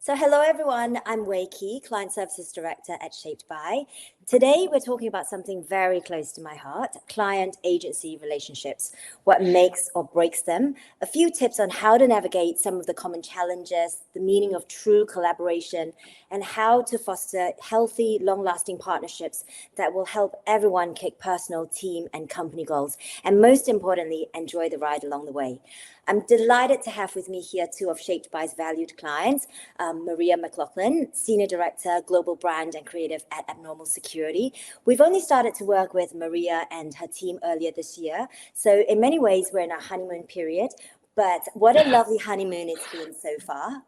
So hello everyone, I'm Wei Kee, Client Services Director at Shaped By. Today we're talking about something very close to my heart, client-agency relationships, what makes or breaks them, a few tips on how to navigate some of the common challenges, the meaning of true collaboration, and how to foster healthy, long-lasting partnerships that will help everyone kick personal, team, and company goals, and most importantly, enjoy the ride along the way. I'm delighted to have with me here two of Shaped By's valued clients, Maria McLaughlin, Senior Director, Global Brand and Creative at Abnormal Security. We've only started to work with Maria and her team earlier this year, so in many ways, we're in our honeymoon period. But what a lovely honeymoon it's been so far.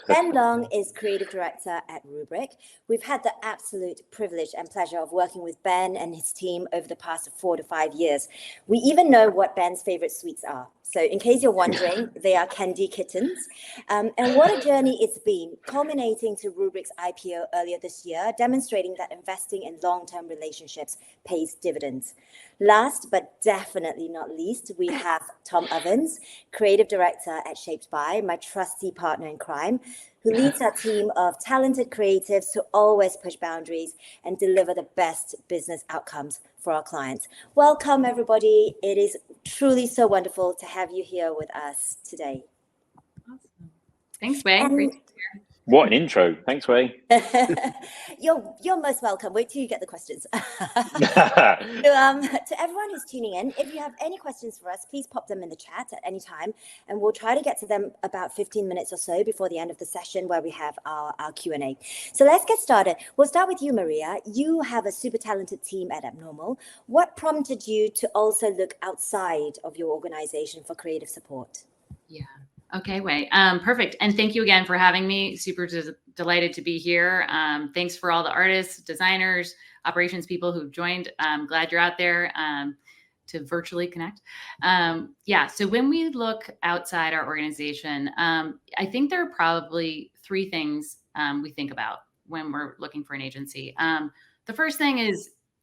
Ben Long is Creative Director at Rubrik. We've had the absolute privilege and pleasure of working with Ben and his team over the past 4 to 5 years. We even know what Ben's favorite sweets are. So in case you're wondering, they are candy kittens. And what a journey it's been, culminating to Rubrik's IPO earlier this year, demonstrating that investing in long-term relationships pays dividends. Last but definitely not least, we have Tom Ovens, Creative Director at Shaped By, my trusty partner in crime, who leads our team of talented creatives to always push boundaries and deliver the best business outcomes for our clients. Welcome, everybody. It is truly so wonderful to have you here with us today. Awesome. Thanks, Wei. Great to be here. What an intro. Thanks, Wei. You're most welcome. Wait till you get the questions. To everyone who's tuning in, if you have any questions for us, please pop them in the chat at any time, and we'll try to get to them about 15 minutes or so before the end of the session where we have our Q&A. So let's get started. We'll start with you, Maria. You have a super talented team at Abnormal. What prompted you to also look outside of your organization for creative support? Yeah. Okay, Wei. Perfect. And thank you again for having me. Super delighted to be here. Thanks for all the artists, designers, operations people who've joined. I'm glad you're out there to virtually connect. So when we look outside our organization, I think there are probably three things we think about when we're looking for an agency. The first thing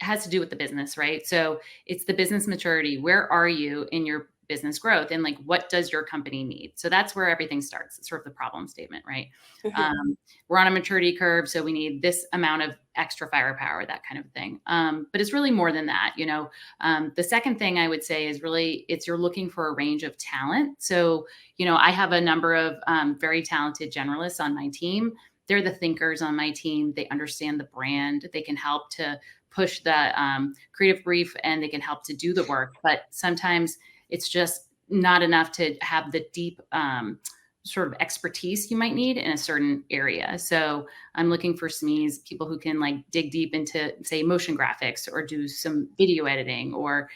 has to do with the business, right? So it's the business maturity. Where are you in your business growth, and like, what does your company need? So that's where everything starts. It's sort of the problem statement, right? Mm-hmm. We're on a maturity curve, so we need this amount of extra firepower, that kind of thing. But it's really more than that, you know. The second thing I would say is really, you're looking for a range of talent. So, you know, I have a number of very talented generalists on my team. They're the thinkers on my team. They understand the brand. They can help to push the creative brief, and they can help to do the work. But sometimes it's just not enough to have the deep sort of expertise you might need in a certain area. So I'm looking for SMEs, people who can like dig deep into, say, motion graphics or do some video editing. Or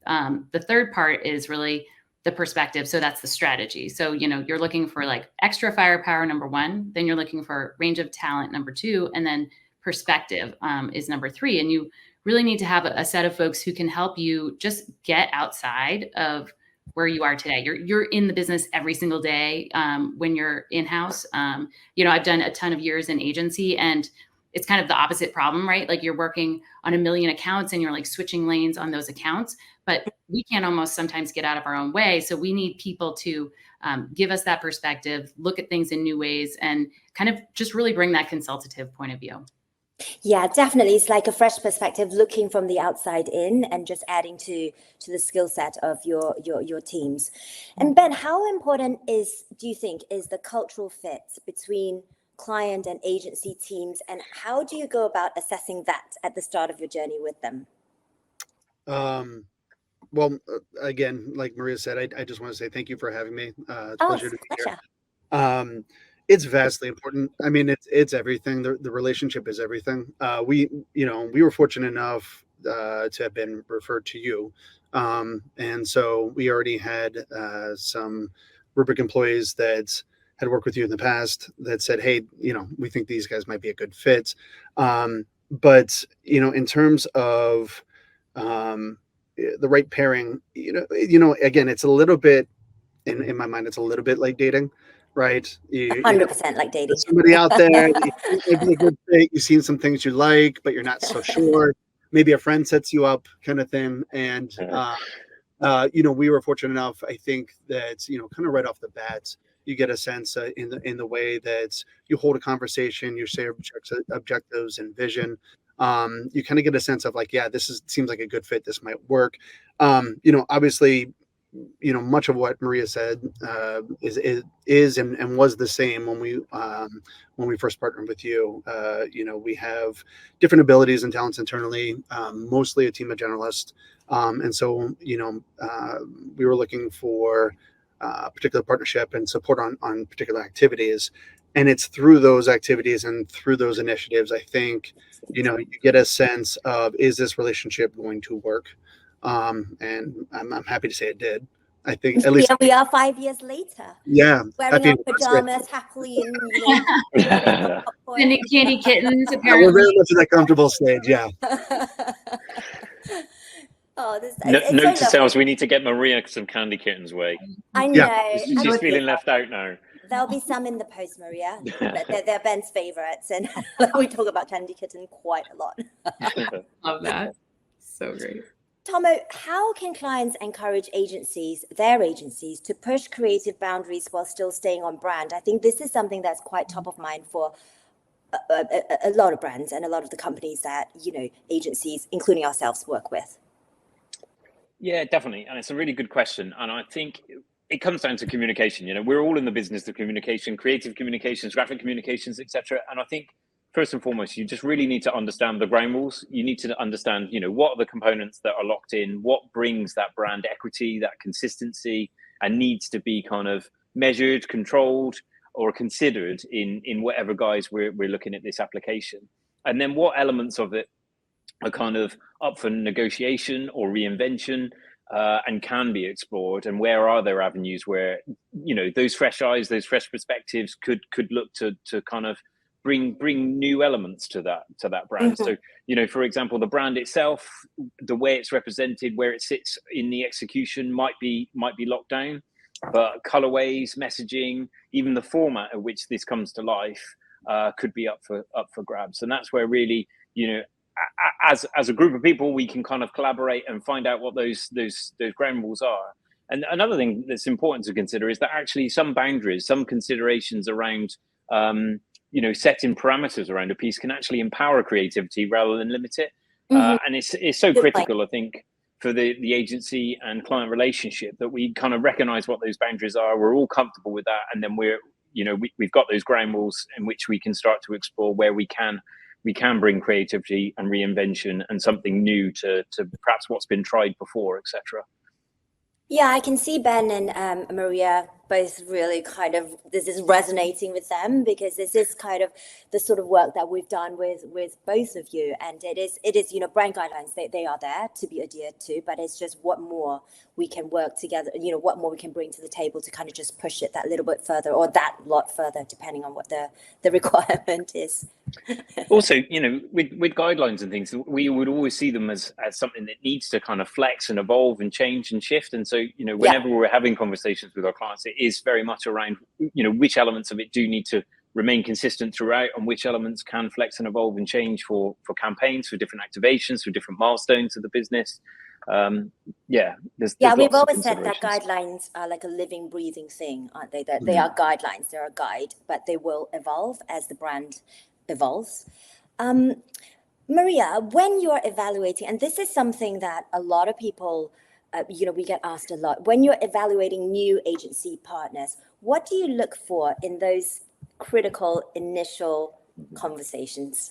the third part is really the perspective. So that's the strategy. So, you know, you're looking for like extra firepower, number one, then you're looking for range of talent, number two, and then perspective is number three. And you really need to have a set of folks who can help you just get outside of where you are today. You're in the business every single day when you're in-house. You know, I've done a ton of years in agency, and it's kind of the opposite problem, right? Like, you're working on 1 million accounts and you're like switching lanes on those accounts, but we can't almost sometimes get out of our own way. So we need people to give us that perspective, look at things in new ways, and kind of just really bring that consultative point of view. Yeah, definitely. It's like a fresh perspective, looking from the outside in and just adding to the skill set of your teams. And Ben, how important do you think is the cultural fit between client and agency teams, and how do you go about assessing that at the start of your journey with them? Well, again, like Maria said, I just want to say thank you for having me. It's a pleasure to be here. It's vastly important. I mean, it's everything. The relationship is everything. We were fortunate enough to have been referred to you. And so we already had some Rubrik employees that had worked with you in the past that said, hey, you know, we think these guys might be a good fit. But, you know, in terms of the right pairing, again, it's a little bit, in my mind, it's a little bit like dating. Right, 100% like dating. Somebody out there, you've seen some things you like, but you're not so sure. Maybe a friend sets you up, kind of thing. And we were fortunate enough, I think, that kind of right off the bat, You get a sense in the way that you hold a conversation, you share objectives and vision. You kind of get a sense of like, yeah, seems like a good fit. This might work. Obviously, much of what Maria said is and was the same when we first partnered with you. We have different abilities and talents internally, mostly a team of generalists, and so we were looking for a particular partnership and support on particular activities, and it's through those activities and through those initiatives, I think, you get a sense of, is this relationship going to work? And I'm happy to say it did. I think at least here we are 5 years later. Yeah, Wearing our pajamas happily and candy kittens. Apparently, we're very much in that comfortable stage. Yeah. Note to selves: we need to get Maria some candy kittens. Wei. I know. Yeah. She's feeling left out now. There'll be some in the post, Maria. They're Ben's favorites, and we talk about candy kitten quite a lot. Love that. So great. Tomo, how can clients encourage their agencies, to push creative boundaries while still staying on brand? I think this is something that's quite top of mind for a lot of brands and a lot of the companies that, agencies, including ourselves, work with. Yeah, definitely. And it's a really good question. And I think it comes down to communication. We're all in the business of communication, creative communications, graphic communications, etc. And I think first and foremost, you just really need to understand the ground rules. You need to understand, what are the components that are locked in, what brings that brand equity, that consistency, and needs to be kind of measured, controlled, or considered in whatever guise we're looking at this application. And then what elements of it are kind of up for negotiation or reinvention, and can be explored, and where are there avenues where, those fresh eyes, those fresh perspectives could look to kind of bring new elements to that brand. Mm-hmm. So, for example, the brand itself, the way it's represented, where it sits in the execution might be locked down, but colorways, messaging, even the format at which this comes to life could be up for grabs. And that's where really, as a group of people, we can kind of collaborate and find out what those ground rules are. And another thing that's important to consider is that actually some boundaries, some considerations around setting parameters around a piece can actually empower creativity rather than limit it. Mm-hmm. And it's so critical, I think, for the agency and client relationship, that we kind of recognize what those boundaries are. We're all comfortable with that. And then we've got those ground rules in which we can start to explore where we can bring creativity and reinvention and something new to perhaps what's been tried before, etc. Yeah, I can see Ben and Maria both really kind of, this is resonating with them, because this is kind of the sort of work that we've done with both of you. And it is, brand guidelines, they are there to be adhered to, but it's just what more we can work together, what more we can bring to the table to kind of just push it that little bit further, or that lot further, depending on what the requirement is. Also, with guidelines and things, we would always see them as something that needs to kind of flex and evolve and change and shift. And so, whenever we're having conversations with our clients, it is very much around, which elements of it do need to remain consistent throughout, and which elements can flex and evolve and change for campaigns, for different activations, for different milestones of the business. There's we've always said that guidelines are like a living, breathing thing, aren't they? That they are guidelines, they're a guide, but they will evolve as the brand evolves. Maria, when you're evaluating, and this is something that a lot of people, we get asked a lot, when you're evaluating new agency partners, what do you look for in those critical initial conversations?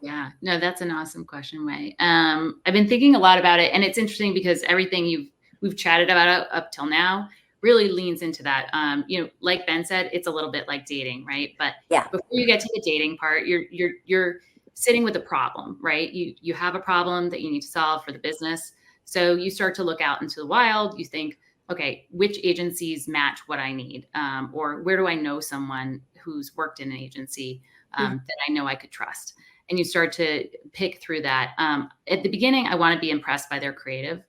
Yeah, no, that's an awesome question, Wei. I've been thinking a lot about it, and it's interesting because everything we've chatted about up till now really leans into that. Like Ben said, it's a little bit like dating, right? But before you get to the dating part, you're sitting with a problem, right? You have a problem that you need to solve for the business. So you start to look out into the wild. You think, okay, which agencies match what I need? Or where do I know someone who's worked in an agency that I know I could trust? And you start to pick through that. At the beginning, I want to be impressed by their creative.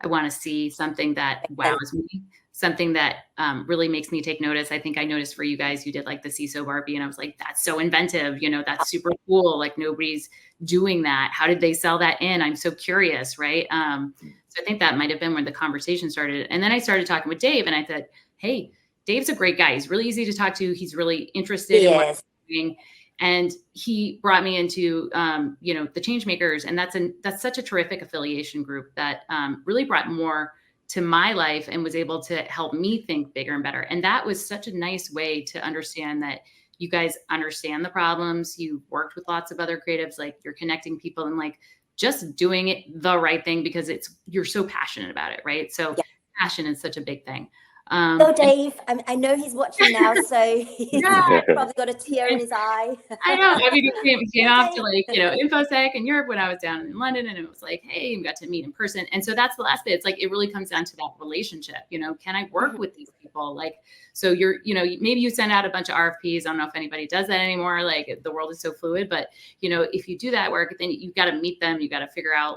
I want to see something that wows me, something that really makes me take notice. I think I noticed for you guys, you did like the CISO Barbie, and I was like, that's so inventive. That's super cool. Like nobody's doing that. How did they sell that in? I'm so curious, right? So I think that might have been where the conversation started. And then I started talking with Dave, and I said, hey, Dave's a great guy. He's really easy to talk to. He's really interested in what he's doing. And he brought me into, the Changemakers. And that's such a terrific affiliation group that really brought more to my life and was able to help me think bigger and better. And that was such a nice way to understand that you guys understand the problems. You worked with lots of other creatives, like you're connecting people and like just doing it the right thing because you're so passionate about it, right? So passion is such a big thing. So Dave, I know he's watching now, so he's probably got a tear in his eye. I know. I mean, he came off to InfoSec in Europe when I was down in London, and it was like, hey, we got to meet in person. And so that's the last bit. It's like, it really comes down to that relationship. Can I work with these people? Like, so maybe you send out a bunch of RFPs. I don't know if anybody does that anymore. Like, the world is so fluid, but if you do that work, then you got to meet them. You got to figure out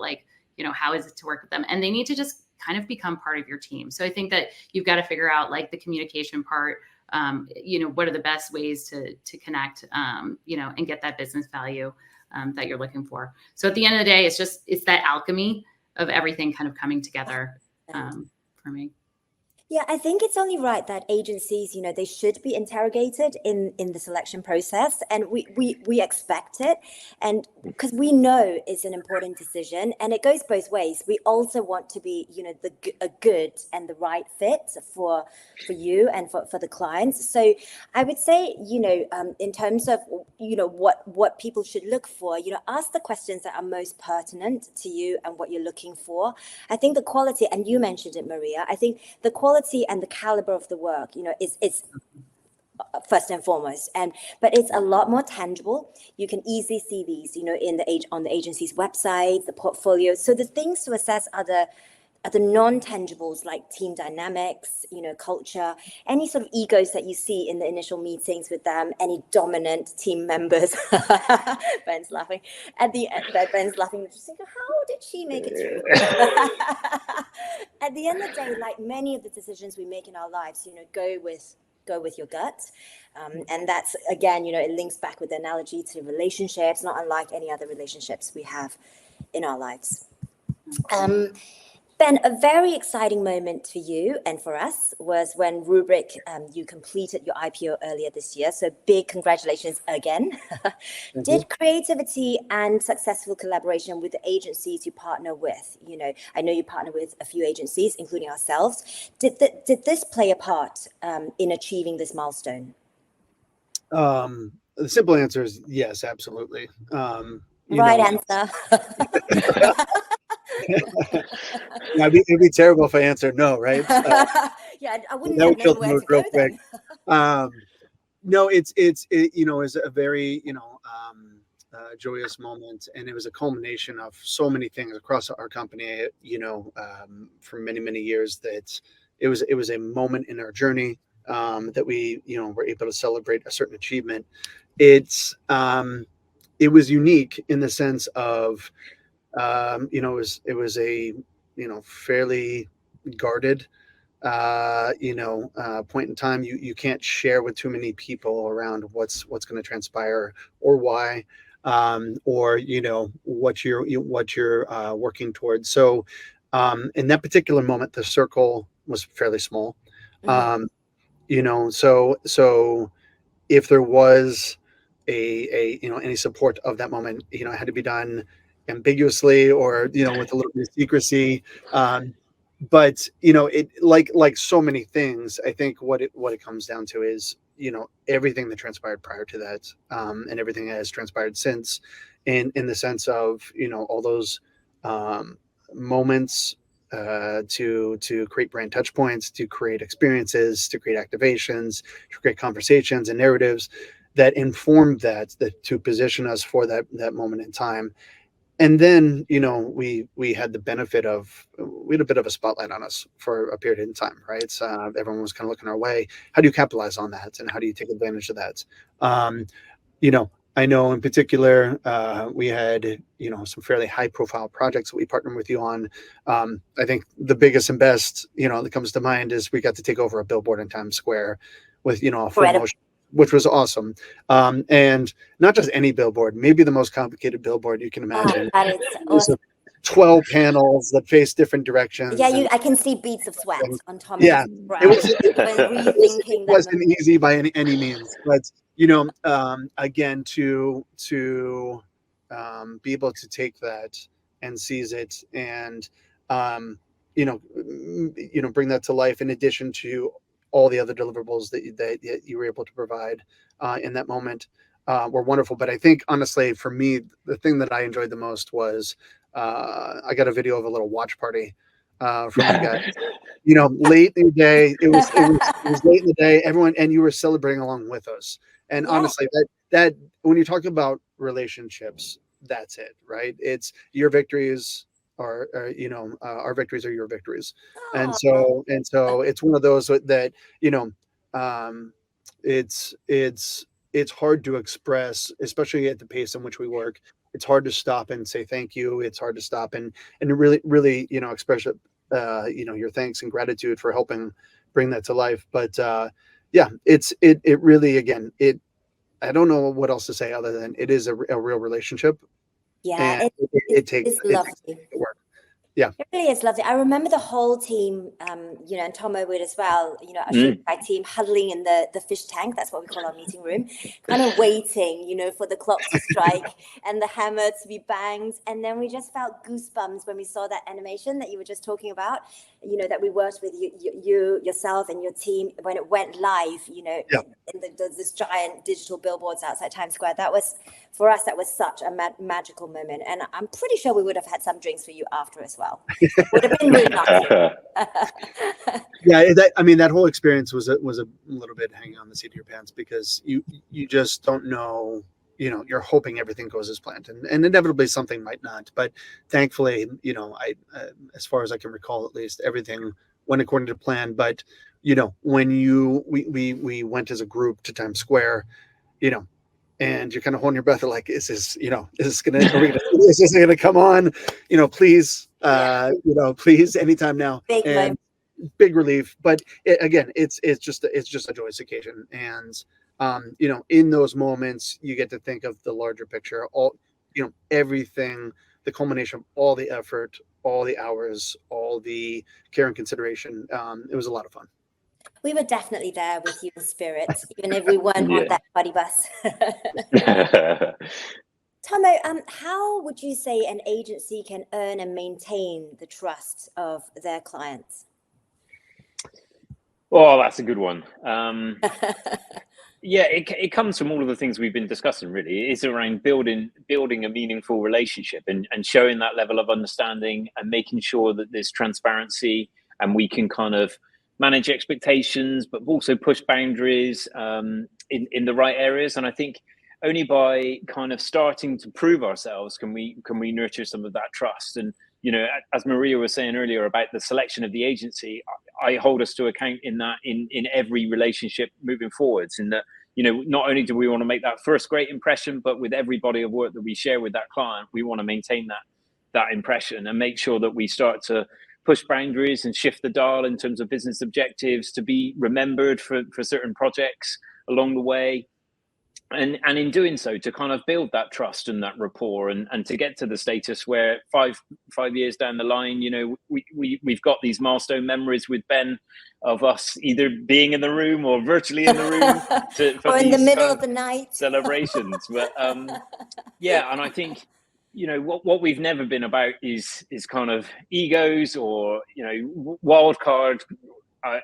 how is it to work with them? And they need to just kind of become part of your team. So I think that you've got to figure out like the communication part, what are the best ways to connect, and get that business value that you're looking for. So at the end of the day, it's that alchemy of everything kind of coming together for me. Yeah, I think it's only right that agencies, they should be interrogated in the selection process, and we expect it, and because we know it's an important decision, and it goes both ways. We also want to be, a good and the right fit for you and for the clients. So I would say, in terms of, what people should look for, ask the questions that are most pertinent to you and what you're looking for. I think the quality, and you mentioned it, Maria, I think the quality and the caliber of the work, is first and foremost, but it's a lot more tangible. You can easily see these, on the agency's website, the portfolio. So the things to assess are the non-tangibles like team dynamics, culture, any sort of egos that you see in the initial meetings with them, any dominant team members. Ben's laughing. At the end, Ben's laughing, just thinking, how did she make it through? At the end of the day, like many of the decisions we make in our lives, go with your gut. And that's, again, it links back with the analogy to relationships, not unlike any other relationships we have in our lives. Ben, a very exciting moment for you and for us was when Rubrik, you completed your IPO earlier this year. So big congratulations again. Did creativity and successful collaboration with the agencies you partner with, I know you partner with a few agencies, including ourselves. Did this play a part in achieving this milestone? The simple answer is yes, absolutely. Right answer. Yeah, it'd be terrible if I answered no, right? Yeah, I wouldn't have known where to go then. No, it's a very joyous moment, and it was a culmination of so many things across our company. For many years, that it was a moment in our journey that we were able to celebrate a certain achievement. It was unique in the sense of. It was a fairly guarded point in time. You can't share with too many people around what's going to transpire or why, or what you're working towards. So in that particular moment, the circle was fairly small. So if there was any support of that moment, it had to be done ambiguously or with a little bit of secrecy, but it like so many things, I think what it comes down to is everything that transpired prior to that, and everything that has transpired since, in the sense of all those moments to create brand touch points, to create experiences, to create activations, to create conversations and narratives that informed that to position us for that moment in time. And then, we had the benefit of, we had a bit of a spotlight on us for a period in time, right? So everyone was kind of looking our way. How do you capitalize on that? And how do you take advantage of that? I know in particular, we had, some fairly high profile projects that we partnered with you on. I think the biggest and best, that comes to mind is we got to take over a billboard in Times Square with, a full motion, which was awesome. And not just any billboard, maybe the most complicated billboard you can imagine. That is awesome. 12 panels that face different directions. Yeah, I can see beads of sweat on Thomas' yeah, brow. it wasn't easy by any means, but again, to be able to take that and seize it and bring that to life in addition to all the other deliverables that you were able to provide in that moment were wonderful. But I think honestly, for me, the thing that I enjoyed the most was I got a video of a little watch party from you guys. Late in the day, it was late in the day, everyone, and you were celebrating along with us. And honestly, that when you talk about relationships, that's it, right? It's your victories are our victories are your victories. And so it's one of those that, it's hard to express, especially at the pace in which we work. It's hard to stop and say thank you. It's hard to stop and really, express your thanks and gratitude for helping bring that to life. But it really, again, I don't know what else to say other than it is a real relationship. Yeah, and it takes lovely. work. Yeah, it really is lovely. I remember the whole team, and Tomo would as well, our Shape By team huddling in the fish tank. That's what we call our meeting room, kind of waiting, for the clock to strike and the hammer to be banged. And then we just felt goosebumps when we saw that animation that you were just talking about, that we worked with you yourself and your team when it went live, in this giant digital billboards outside Times Square. For us, that was such a magical moment. And I'm pretty sure we would have had some drinks for you after as well. Would have been really nice. Yeah, that whole experience was a little bit hanging on the seat of your pants because you just don't know, you're hoping everything goes as planned, and inevitably something might not. But thankfully, I as far as I can recall, at least everything went according to plan. But when we went as a group to Times Square, and you're kind of holding your breath, like, is this gonna come on? Please, please, anytime now. Big relief. But it's just a joyous occasion. And in those moments, you get to think of the larger picture, all everything, the culmination of all the effort, all the hours, all the care and consideration. It was a lot of fun. We were definitely there with you in spirit, even if we weren't on that buddy bus. Tomo, how would you say an agency can earn and maintain the trust of their clients? Oh, that's a good one. It comes from all of the things we've been discussing, really. It is around building a meaningful relationship and showing that level of understanding and making sure that there's transparency and we can kind of manage expectations, but also push boundaries in the right areas. And I think only by kind of starting to prove ourselves can we nurture some of that trust. And as Maria was saying earlier about the selection of the agency, I hold us to account in that in every relationship moving forwards. In that not only do we want to make that first great impression, but with every body of work that we share with that client, we want to maintain that impression and make sure that we start to push boundaries and shift the dial in terms of business objectives to be remembered for certain projects along the way. And in doing so, to kind of build that trust and that rapport and to get to the status where five years down the line, we've got these milestone memories with Ben of us either being in the room or virtually in the room or in the middle of the night celebrations. But and I think what we've never been about is kind of egos or wild card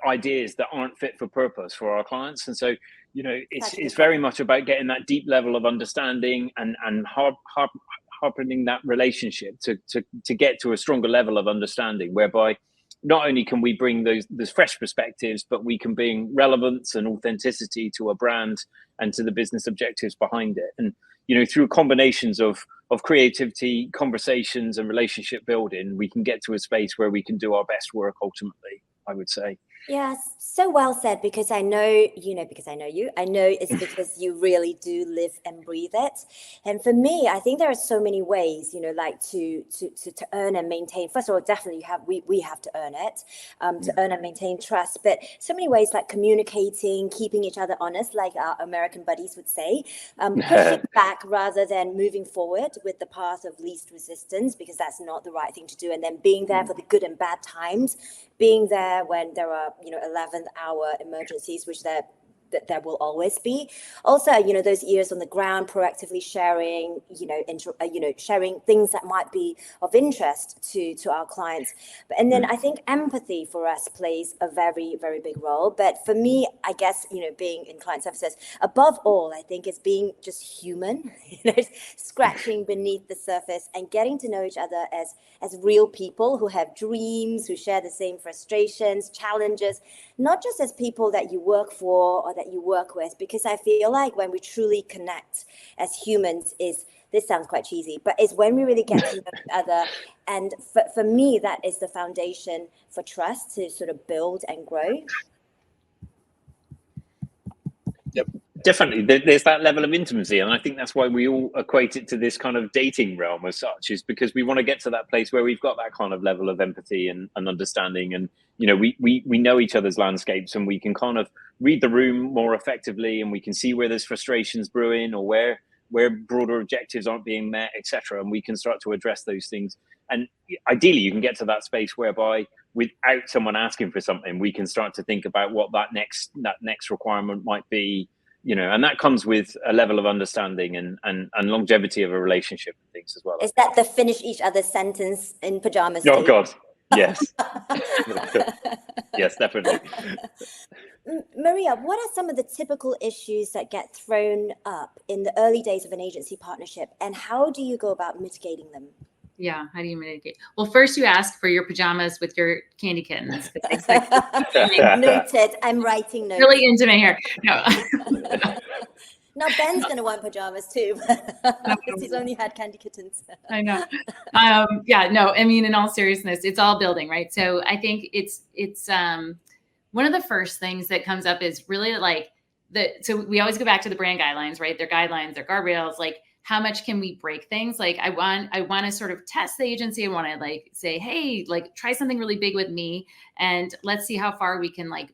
ideas that aren't fit for purpose for our clients. And so it's very much about getting that deep level of understanding and harping that relationship to get to a stronger level of understanding, whereby not only can we bring those fresh perspectives, but we can bring relevance and authenticity to a brand and to the business objectives behind it. And through combinations of creativity, conversations, and relationship building, we can get to a space where we can do our best work ultimately, I would say. Yes, so well said, because I know, because I know you. I know it's because you really do live and breathe it. And for me, I think there are so many ways, like to earn and maintain. First of all, definitely we have to earn it, to earn and maintain trust. But so many ways, like communicating, keeping each other honest, like our American buddies would say, pushing back rather than moving forward with the path of least resistance, because that's not the right thing to do. And then being there for the good and bad times, being there when there are 11th hour emergencies, which there will always be. Also, those ears on the ground, proactively sharing, sharing things that might be of interest to our clients. And then I think empathy for us plays a very, very big role. But for me, I guess, being in client services, above all, I think is being just human, scratching beneath the surface and getting to know each other as real people who have dreams, who share the same frustrations, challenges, not just as people that you work for or that you work with. Because I feel like when we truly connect as humans this sounds quite cheesy, but it's when we really get to know each other. And for me, that is the foundation for trust to sort of build and grow. Yep. Definitely, there's that level of intimacy, and I think that's why we all equate it to this kind of dating realm as such, is because we want to get to that place where we've got that kind of level of empathy and understanding, and we know each other's landscapes, and we can kind of read the room more effectively, and we can see where there's frustrations brewing or where broader objectives aren't being met, etc., and we can start to address those things. And ideally, you can get to that space whereby, without someone asking for something, we can start to think about what that next requirement might be. And that comes with a level of understanding and longevity of a relationship and things as well. Is that the finish each other's sentence in pajamas? Oh, God. Yes. Yes, definitely. Maria, what are some of the typical issues that get thrown up in the early days of an agency partnership, and how do you go about mitigating them? Yeah, how do you mitigate? Well, first you ask for your pajamas with your candy kittens. Noted. I'm writing notes. Really intimate here. No. Now Ben's going to want pajamas too, because he's only had candy kittens. I know. Yeah, no, I mean, in all seriousness, it's all building, right? So I think it's one of the first things that comes up is really like so we always go back to the brand guidelines, right? Their guidelines, their guardrails, like how much can we break things? Like I want to sort of test the agency. I want to like say, hey, like try something really big with me and let's see how far we can like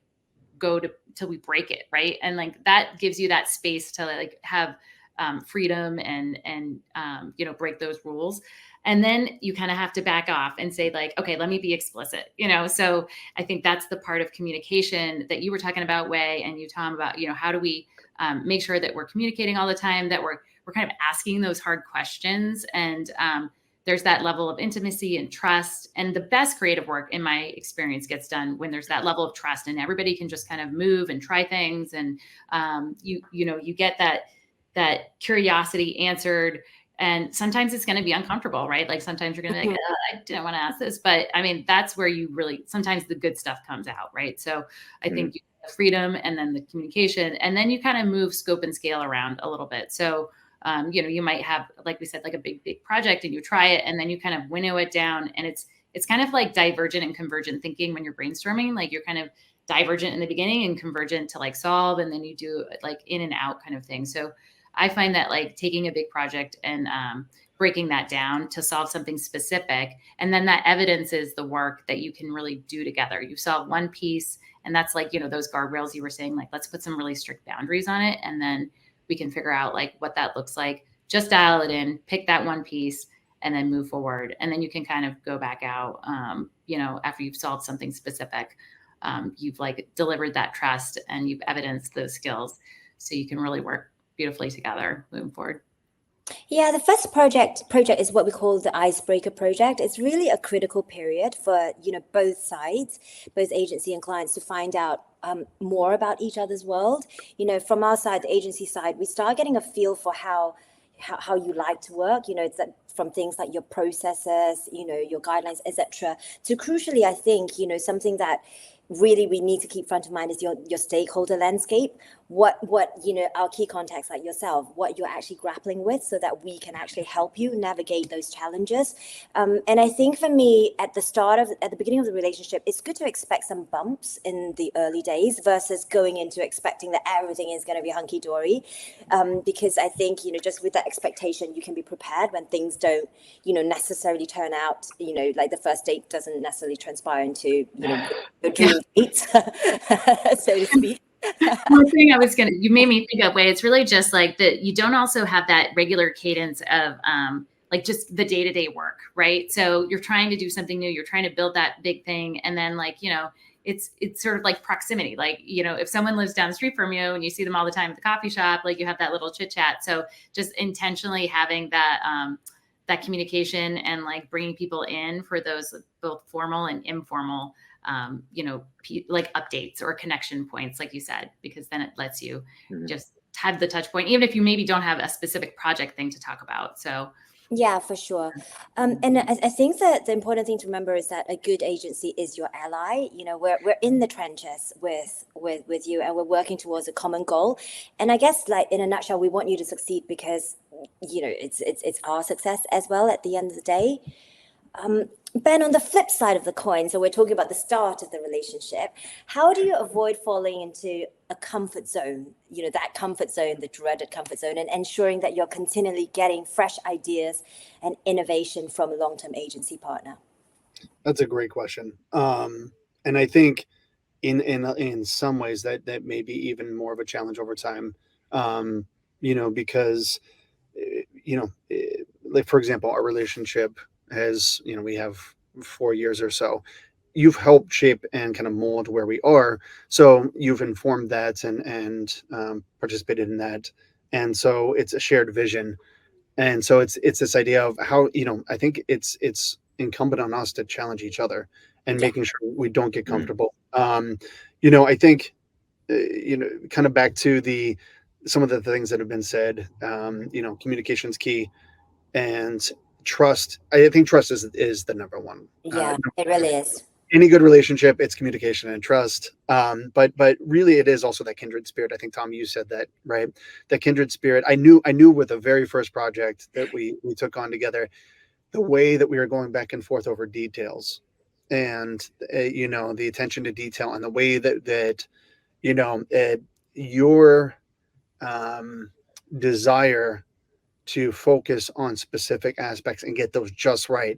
go till we break it. Right. And like, that gives you that space to like have freedom and break those rules. And then you kind of have to back off and say like, okay, let me be explicit, So I think that's the part of communication that you were talking about, Wei, and you, Tom, about, how do we make sure that we're communicating all the time, that we're kind of asking those hard questions. And there's that level of intimacy and trust. And the best creative work, in my experience, gets done when there's that level of trust and everybody can just kind of move and try things. And you get that curiosity answered. And sometimes it's going to be uncomfortable, right? Like sometimes you're going to be like, I didn't want to ask this, but I mean, that's where you really, sometimes the good stuff comes out, right? So I think you have freedom and then the communication, and then you kind of move scope and scale around a little bit. So, you might have, like we said, like a big project and you try it and then you kind of winnow it down, and it's kind of like divergent and convergent thinking when you're brainstorming. Like you're kind of divergent in the beginning and convergent to like solve, and then you do like in and out kind of thing. So I find that like taking a big project and breaking that down to solve something specific, and then that evidences the work that you can really do together. You solve one piece, and that's like, those guardrails you were saying, like, let's put some really strict boundaries on it. And then we can figure out like what that looks like, just dial it in, pick that one piece, and then move forward. And then you can kind of go back out, after you've solved something specific, you've like delivered that trust and you've evidenced those skills. So you can really work beautifully together moving forward. Yeah, the first project is what we call the icebreaker project. It's really a critical period for, both sides, both agency and clients, to find out more about each other's world. From our side, the agency side, we start getting a feel for how you like to work, it's that from things like your processes, your guidelines, etc. To crucially, I think, something that really we need to keep front of mind is your stakeholder landscape. what our key contacts like yourself, what you're actually grappling with, so that we can actually help you navigate those challenges. And I think for me, at the beginning of the relationship, it's good to expect some bumps in the early days versus going into expecting that everything is going to be hunky dory, because I think just with that expectation, you can be prepared when things don't necessarily turn out, like the first date doesn't necessarily transpire into your dream date, so to speak. One thing you made me think of, Wei, it's really just like that you don't also have that regular cadence of like just the day-to-day work, right? So you're trying to do something new, you're trying to build that big thing, and then like it's sort of like proximity, like if someone lives down the street from you and you see them all the time at the coffee shop, like you have that little chit chat. So just intentionally having that that communication and like bringing people in for those both formal and informal like updates or connection points, like you said, because then it lets you just have the touch point, even if you maybe don't have a specific project thing to talk about. So yeah, for sure. And I think that the important thing to remember is that a good agency is your ally. We're in the trenches with you, and we're working towards a common goal. And I guess, like, in a nutshell, we want you to succeed because it's our success as well at the end of the day. Ben, on the flip side of the coin, so we're talking about the start of the relationship, how do you avoid falling into a comfort zone, that comfort zone, the dreaded comfort zone, and ensuring that you're continually getting fresh ideas and innovation from a long-term agency partner? That's a great question. And I think in some ways that may be even more of a challenge over time, because, like, for example, our relationship has, we have 4 years or so. You've helped shape and kind of mold where we are. So you've informed that and participated in that. And so it's a shared vision. And so it's this idea of how, I think it's incumbent on us to challenge each other and making sure we don't get comfortable. I think, kind of back to some of the things that have been said, communication's key, and trust. I think trust is the number one. Yeah, it really is. Any good relationship, it's communication and trust. But really, it is also that kindred spirit. I think, Tom, you said that, right? That kindred spirit. I knew with the very first project that we took on together, the way that we were going back and forth over details, and the attention to detail, and the way that your desire to focus on specific aspects and get those just right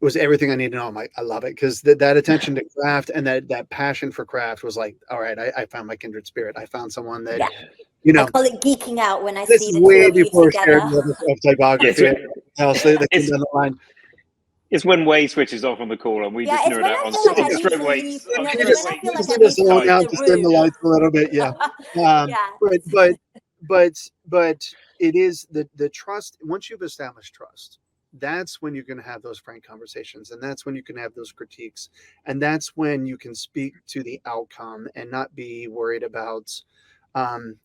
was everything I needed to know. I love it, because that attention to craft and that passion for craft was like, all right, I found my kindred spirit. I found someone that, I call it geeking out when I this see is the way two of you before together. of typography. Else they came down the line. It's when Wei switches off on the call and we just nerd out on stroke weights. Just dim the lights a little bit, but it is the trust. Once you've established trust, that's when you can have those frank conversations, and that's when you can have those critiques, and that's when you can speak to the outcome and not be worried about.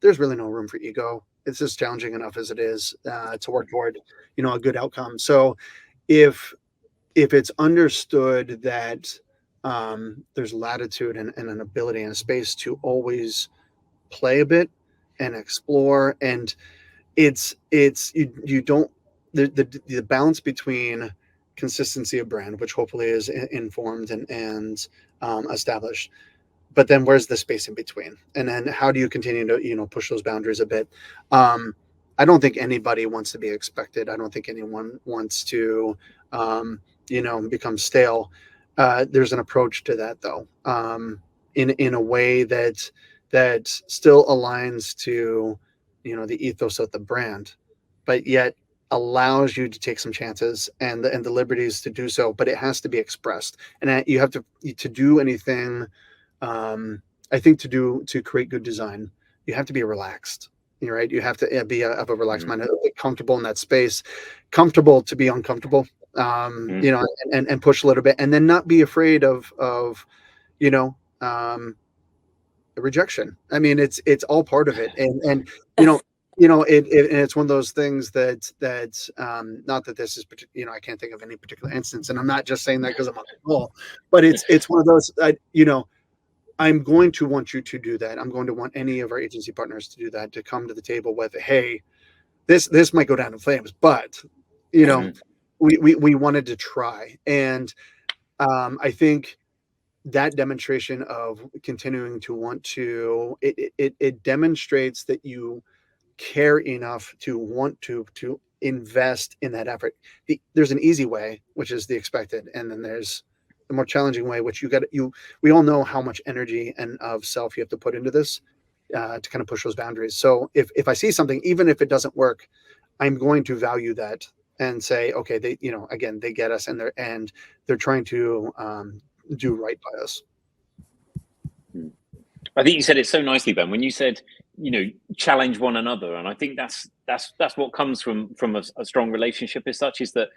There's really no room for ego. It's just challenging enough as it is to work toward, a good outcome. So if it's understood that there's latitude and an ability and a space to always play a bit and explore, and you don't the balance between consistency of brand, which hopefully is informed and established, but then where's the space in between, and then how do you continue to push those boundaries a bit. I don't think anybody wants to be expected. I don't think anyone wants to become stale. There's an approach to that, though, in a way that still aligns to the ethos of the brand, but yet allows you to take some chances and the liberties to do so. But it has to be expressed, and you have to do anything. I think to create good design, you have to be relaxed. Right? You have to be of a relaxed mind, comfortable in that space, comfortable to be uncomfortable. And push a little bit, and then not be afraid of rejection. I mean, it's all part of it, and it's one of those things that not that this is I can't think of any particular instance, and I'm not just saying that because I'm on the call, but it's one of those I'm going to want you to do that. I'm going to want any of our agency partners to do that, to come to the table with, hey, this might go down in flames, but you know, we wanted to try. And I think that demonstration of continuing to want to, it demonstrates that you care enough to want to invest in that effort. There's an easy way, which is the expected, and then there's the more challenging way, which we all know how much energy and of self you have to put into this, to kind of push those boundaries. So if I see something, even if it doesn't work, I'm going to value that and say, okay, they, again, they get us, and they're trying to do right by us. I think you said it so nicely, Ben, when you said, challenge one another. And I think that's what comes from a strong relationship as such, is that,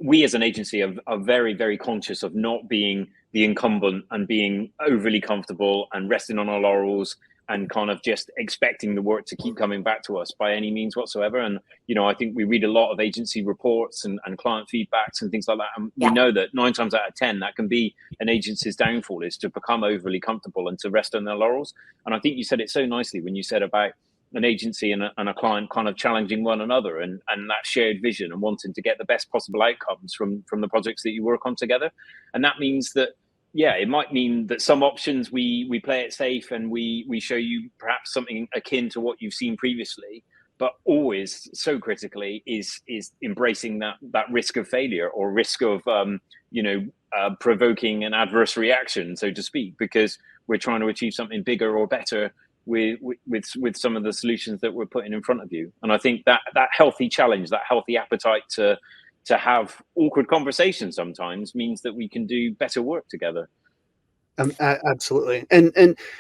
we as an agency are very, very conscious of not being the incumbent and being overly comfortable and resting on our laurels and kind of just expecting the work to keep coming back to us by any means whatsoever. And, I think we read a lot of agency reports and client feedbacks and things like that. And we know that 9 times out of 10, that can be an agency's downfall, is to become overly comfortable and to rest on their laurels. And I think you said it so nicely when you said about an agency and a client kind of challenging one another, and that shared vision and wanting to get the best possible outcomes from the projects that you work on together. And that means that, it might mean that some options we play it safe and we show you perhaps something akin to what you've seen previously, but always so critically is embracing that risk of failure or risk of provoking an adverse reaction, so to speak, because we're trying to achieve something bigger or better with some of the solutions that we're putting in front of you. And I think that healthy challenge, that healthy appetite to have awkward conversations sometimes, means that we can do better work together. Absolutely. And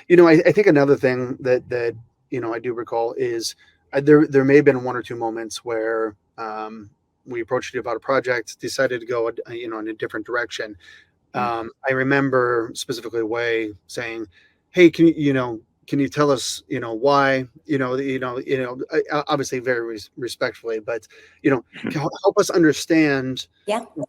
I think another thing that I do recall is there may have been 1 or 2 moments where we approached you about a project, decided to go in a different direction. I remember specifically Wei saying, hey, can you tell us, why, obviously very respectfully, but, help us understand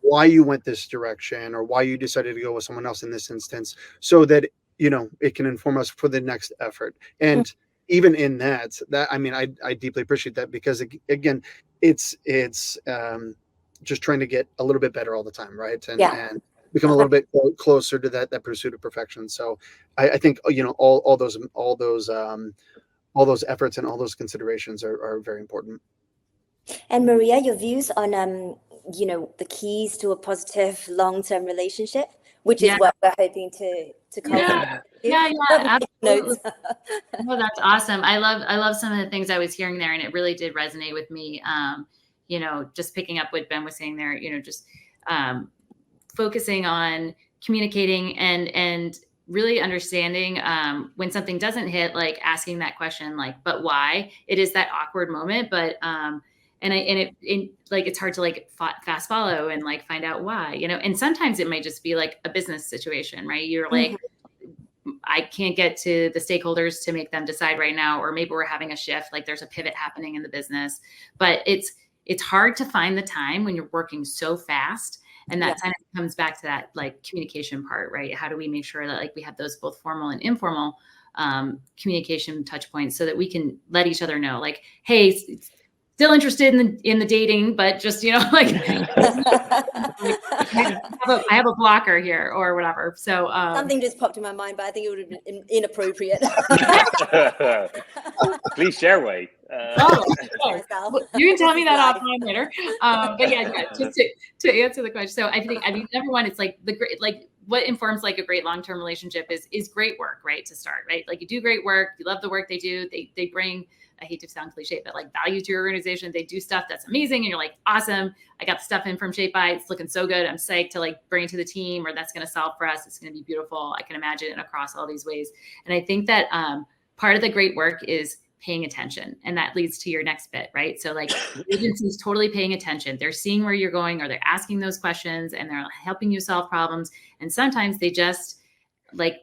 why you went this direction, or why you decided to go with someone else in this instance, so that, it can inform us for the next effort. And even in that, I mean, I deeply appreciate that, because again, it's just trying to get a little bit better all the time. Right. And become a little bit closer to that pursuit of perfection. So I think, all those efforts and all those considerations are very important. And Maria, your views on, the keys to a positive long-term relationship, which is what we're hoping to cultivate. Yeah, absolutely. Well, that's awesome. I love some of the things I was hearing there, and it really did resonate with me. Just picking up what Ben was saying there, just focusing on communicating and really understanding when something doesn't hit, like asking that question, like, but why? It is that awkward moment, but it's hard to like fast follow and like find out why, and sometimes it might just be like a business situation, right? You're like, I can't get to the stakeholders to make them decide right now, or maybe we're having a shift, like there's a pivot happening in the business, but it's hard to find the time when you're working so fast. And that kind of comes back to that like communication part, right? How do we make sure that like we have those both formal and informal communication touch points, so that we can let each other know, like, hey, still interested in the dating, but just, like I have a blocker here or whatever. So something just popped in my mind, but I think it would have been inappropriate. Please share, Wei. You can tell me that offline later. But just to answer the question. So I think, number one, it's like what informs like a great long-term relationship is great work, right? To start, right? Like you do great work, you love the work they do, they bring, I hate to sound cliche, but like value to your organization. They do stuff that's amazing. And you're like, awesome. I got the stuff in from Shape By. It's looking so good. I'm psyched to like bring it to the team, or that's going to solve for us. It's going to be beautiful. I can imagine it across all these ways. And I think that part of the great work is paying attention. And that leads to your next bit, right? So like agencies totally paying attention. They're seeing where you're going, or they're asking those questions, and they're helping you solve problems. And sometimes they just like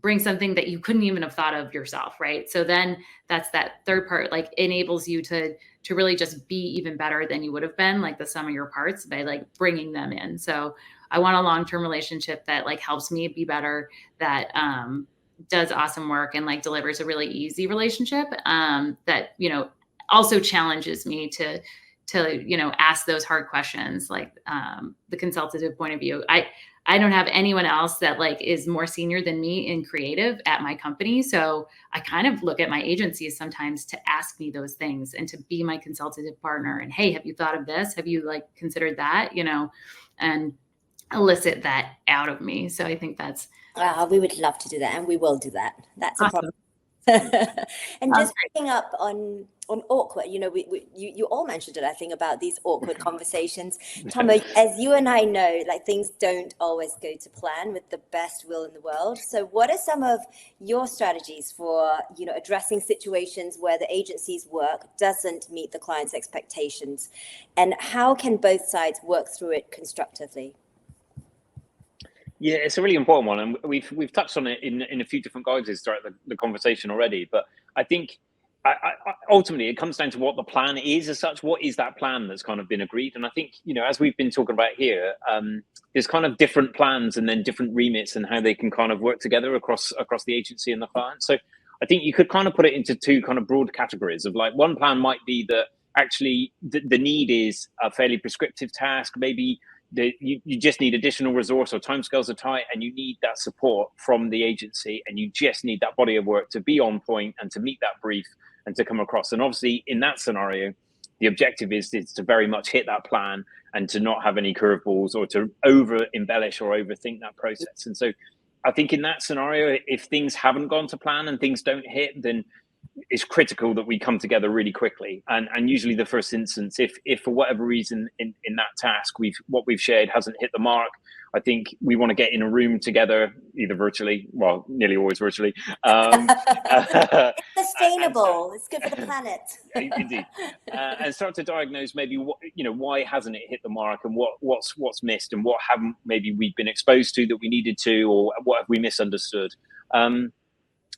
bring something that you couldn't even have thought of yourself, right? So then that's that third part, like enables you to really just be even better than you would have been, like the sum of your parts, by like bringing them in. So I want a long-term relationship that like helps me be better, that does awesome work and like delivers a really easy relationship, that, you know, also challenges me to, you know, ask those hard questions, like the consultative point of view. I don't have anyone else that like is more senior than me in creative at my company. So I kind of look at my agencies sometimes to ask me those things and to be my consultative partner. And, hey, have you thought of this? Have you like considered that, you know, and elicit that out of me. So I think that's. We would love to do that. And we will do that. That's awesome. a problem. And just picking up on awkward, you know, you all mentioned it, I think, about these awkward conversations. Tom, as you and I know, like things don't always go to plan with the best will in the world. So what are some of your strategies for, you know, addressing situations where the agency's work doesn't meet the client's expectations? And how can both sides work through it constructively? Yeah, it's a really important one, and we've touched on it in a few different guises throughout the conversation already. But I think ultimately it comes down to what the plan is as such. What is that plan that's kind of been agreed? And I think, you know, as we've been talking about here, there's kind of different plans and then different remits and how they can kind of work together across the agency and the client. So I think you could kind of put it into two kind of broad categories of like, one plan might be that actually the need is a fairly prescriptive task, maybe. You just need additional resource, or timescales are tight and you need that support from the agency, and you just need that body of work to be on point and to meet that brief and to come across. And obviously in that scenario, the objective is to very much hit that plan and to not have any curveballs or to over embellish or overthink that process. And so I think in that scenario, if things haven't gone to plan and things don't hit, then it's critical that we come together really quickly. And usually the first instance, if for whatever reason in that task what we've shared hasn't hit the mark, I think we want to get in a room together, either virtually, well, nearly always virtually. It's sustainable. It's good for the planet. Indeed. And start to diagnose maybe what, you know, why hasn't it hit the mark, and what's missed, and what haven't maybe we've been exposed to that we needed to, or what have we misunderstood.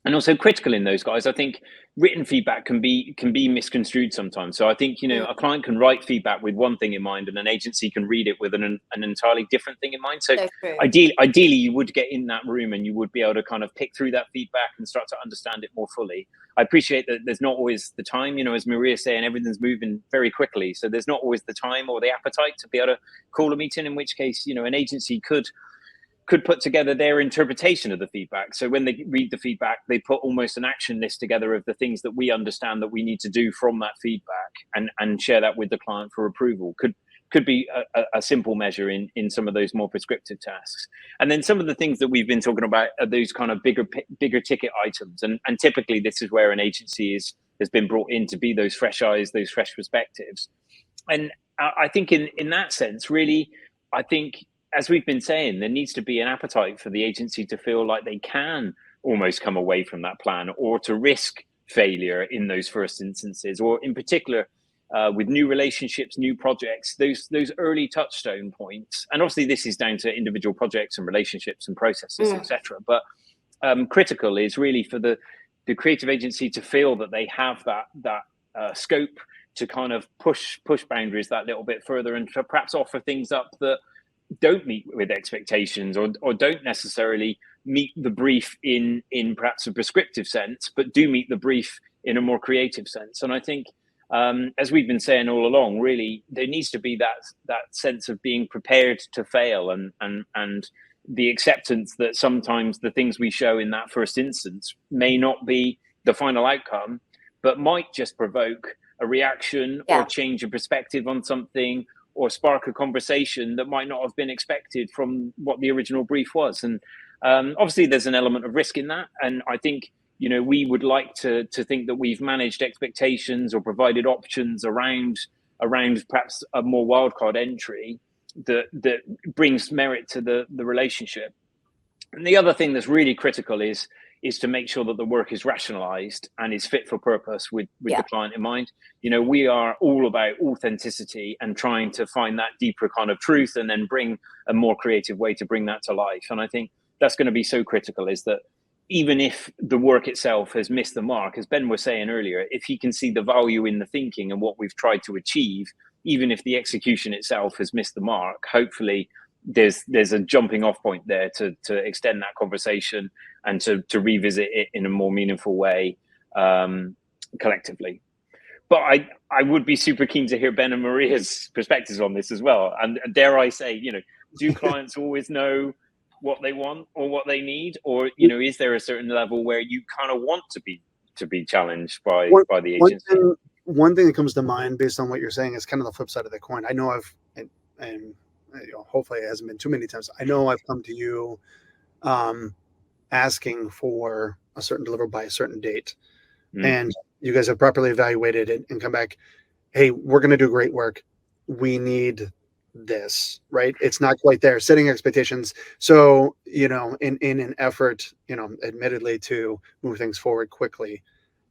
And also critical in those guys, I think written feedback can be misconstrued sometimes. So I think, you know, a client can write feedback with one thing in mind and an agency can read it with an entirely different thing in mind. So ideally you would get in that room and you would be able to kind of pick through that feedback and start to understand it more fully. I appreciate that there's not always the time, you know, as Maria's saying, everything's moving very quickly. So there's not always the time or the appetite to be able to call a meeting, in which case, you know, an agency could put together their interpretation of the feedback. So when they read the feedback, they put almost an action list together of the things that we understand that we need to do from that feedback, and share that with the client for approval. Could be a simple measure in some of those more prescriptive tasks. And then some of the things that we've been talking about are those kind of bigger ticket items. And typically this is where an agency has been brought in to be those fresh eyes, those fresh perspectives. And I think in that sense, really, I think, as we've been saying, there needs to be an appetite for the agency to feel like they can almost come away from that plan, or to risk failure in those first instances, or in particular with new relationships, new projects, those early touchstone points. And obviously this is down to individual projects and relationships and processes, etc. But critical is really for the creative agency to feel that they have that scope to kind of push boundaries that little bit further, and to perhaps offer things up that don't meet with expectations, or don't necessarily meet the brief in perhaps a prescriptive sense, but do meet the brief in a more creative sense. And I think, as we've been saying all along, really there needs to be that sense of being prepared to fail, and the acceptance that sometimes the things we show in that first instance may not be the final outcome, but might just provoke a reaction or change of perspective on something, or spark a conversation that might not have been expected from what the original brief was. And obviously there's an element of risk in that. And I think, you know, we would like to think that we've managed expectations or provided options around perhaps a more wildcard entry that brings merit to the relationship. And the other thing that's really critical is to make sure that the work is rationalized and is fit for purpose with the client in mind. You know, we are all about authenticity and trying to find that deeper kind of truth, and then bring a more creative way to bring that to life. And I think that's going to be so critical, is that even if the work itself has missed the mark, as Ben was saying earlier, if he can see the value in the thinking and what we've tried to achieve, even if the execution itself has missed the mark, hopefully there's a jumping off point there to extend that conversation and to revisit it in a more meaningful way collectively. But I would be super keen to hear Ben and Maria's perspectives on this as well. And dare I say, do clients always know what they want or what they need, or is there a certain level where you kind of want to be challenged by the agency? One thing that comes to mind based on what you're saying is kind of the flip side of the coin. I know and hopefully it hasn't been too many times. I know I've come to you asking for a certain deliverable by a certain date, and you guys have properly evaluated it and come back, hey, we're going to do great work. We need this, right? It's not quite there. Setting expectations. So, in an effort, admittedly to move things forward quickly,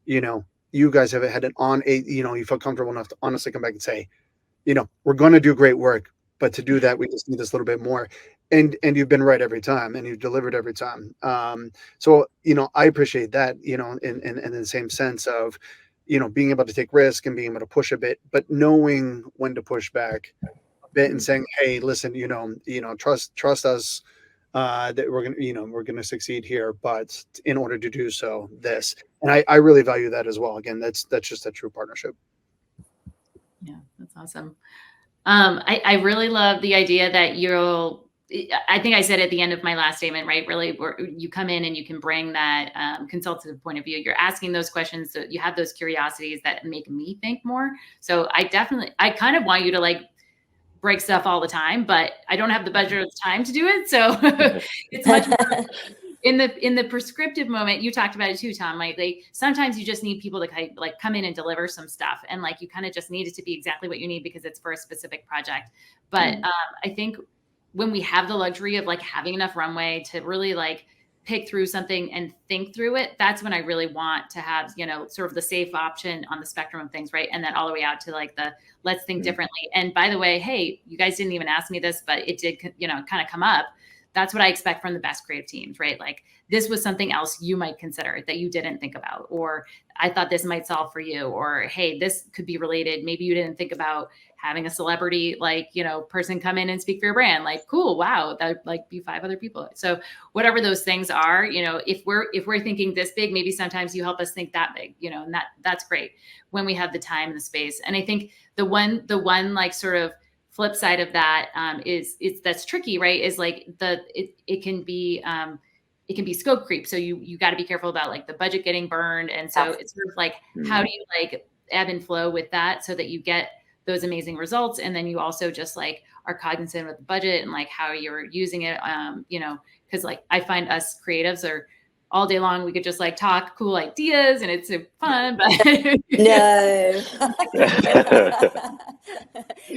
you guys have had you feel comfortable enough to honestly come back and say, we're going to do great work, but to do that, we just need this little bit more. And you've been right every time, and you've delivered every time. So, I appreciate that, in the same sense of, being able to take risk and being able to push a bit, but knowing when to push back a bit and saying, hey, listen, trust us, that we're going to succeed here, but in order to do so, this, and I really value that as well. Again, that's just a true partnership. Yeah, that's awesome. I really love the idea that I think I said at the end of my last statement, right? Really, you come in and you can bring that consultative point of view. You're asking those questions, so you have those curiosities that make me think more. So I kind of want you to break stuff all the time, but I don't have the budget or the time to do it. So it's much more in the prescriptive moment. You talked about it too, Tom. Sometimes you just need people to come in and deliver some stuff, and you kind of just need it to be exactly what you need because it's for a specific project. But I think when we have the luxury of having enough runway to really pick through something and think through it, that's when I really want to have, sort of the safe option on the spectrum of things. Right. And then all the way out to the, let's think differently. And by the way, hey, you guys didn't even ask me this, but it did, kind of come up. That's what I expect from the best creative teams, right? This was something else you might consider that you didn't think about, or I thought this might solve for you, or, hey, this could be related. Maybe you didn't think about having a celebrity, person come in and speak for your brand. Cool. Wow. That would be 5 other people. So whatever those things are, if we're thinking this big, maybe sometimes you help us think that big, and that's great when we have the time and the space. And I think the one sort of flip side of that is that's tricky, right? Is it can be scope creep. So you got to be careful about the budget getting burned. And so it's sort of how do you ebb and flow with that so that you get those amazing results. And then you also just are cognizant of the budget and how you're using it. Cause I find us creatives are all day long. We could just talk cool ideas and it's fun, but no.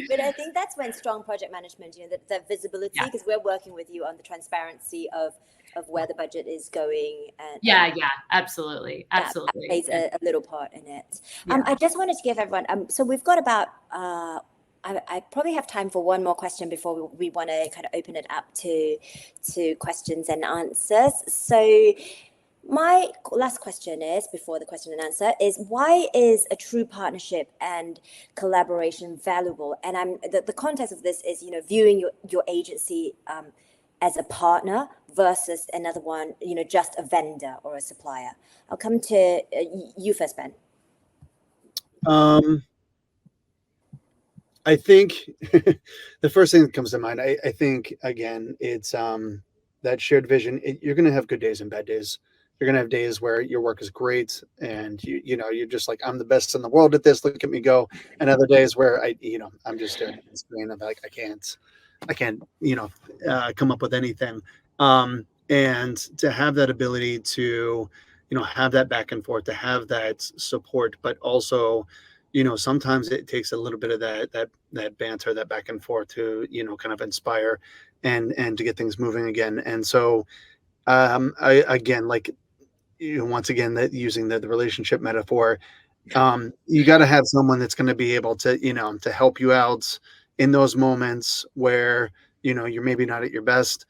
But I think that's when strong project management, the visibility, because we're working with you on the transparency of where the budget is going. And absolutely. That plays a little part in it. I just wanted to give everyone, so we've got about, I probably have time for one more question before we want to kind of open it up to questions and answers. So my last question is, before the question and answer, is why is a true partnership and collaboration valuable? And the context of this is, viewing your agency as a partner versus another one, just a vendor or a supplier. I'll come to you first, Ben. I think the first thing that comes to mind, I think, again, it's that shared vision. You're going to have good days and bad days. You're going to have days where your work is great and you're just I'm the best in the world at this. Look at me go. And other days where I'm just staring at the screen. I'm I can't, come up with anything. And to have that ability to, have that back and forth, to have that support, but also, sometimes it takes a little bit of that banter, that back and forth to, kind of inspire and to get things moving again. And so, once again, that using the relationship metaphor, you got to have someone that's going to be able to, to help you out in those moments where, you're maybe not at your best.